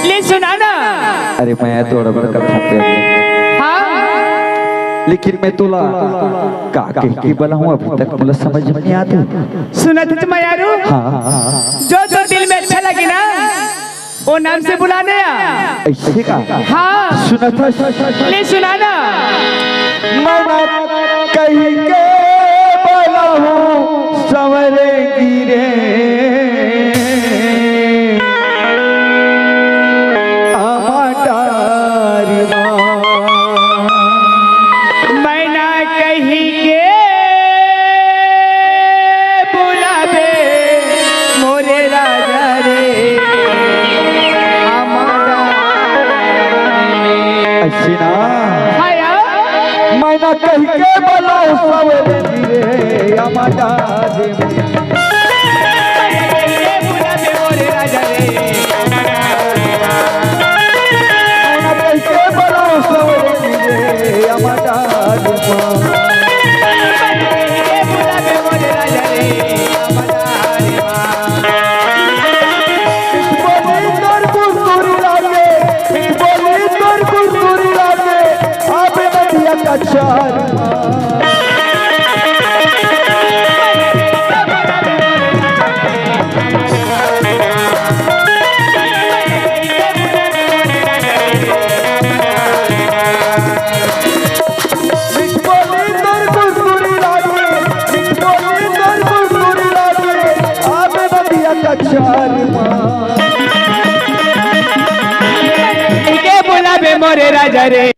ले सुना ना। अरे मैं थोड़ा बड़ा कथा पे हाँ लेकिन मैं तुला का की बला हूँ अभी तक मुझे समझ में नहीं आती। सुना तुझ मयारू जो जो दिल में अच्छा लगे ना वो नाम से बुलाने ऐसे का हाँ सुना था ले सुना ना। मैं कहीं के बला हूँ सवरे गिरे मैना कहीं के बला सवरे गिरे अमदा मोरे राजा रे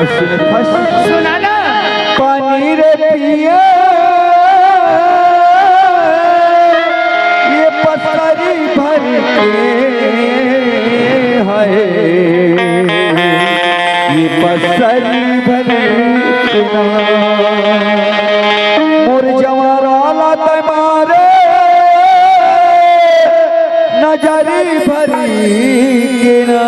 सुना ना। पानी रे पिए ये पसरी भर के है ये पसरी भर मोर जवारा तुम्हारे नजरी भरी के ना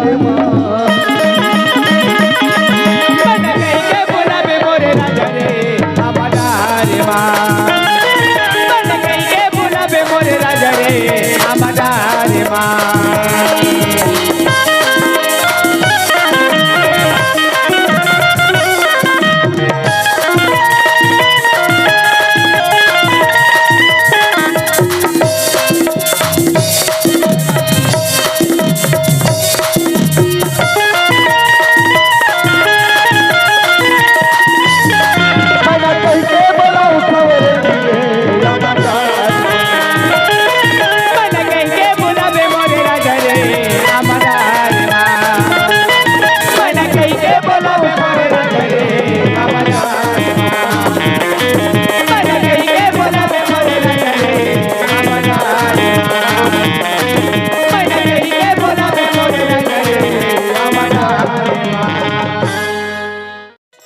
रे माँ मन कहीं के बुलावे मोरे राजा रे हमारा रे माँ मन कहीं के बुलावे मोरे राजा रे हमारा रे माँ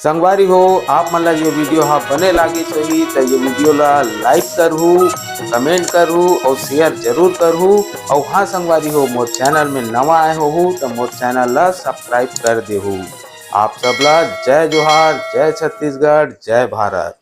संगवारी हो आप मन ला ये वीडियो हाँ बने लागी सही तो ये वीडियो ला लाइक करहू, कमेंट करहू और शेयर जरूर करहू। और हाँ संगवारी हो मोर चैनल में नवा आए हो तो मोर चैनल ला सब्सक्राइब कर देहू। आप सब ला जय जोहार, जय छत्तीसगढ़, जय भारत।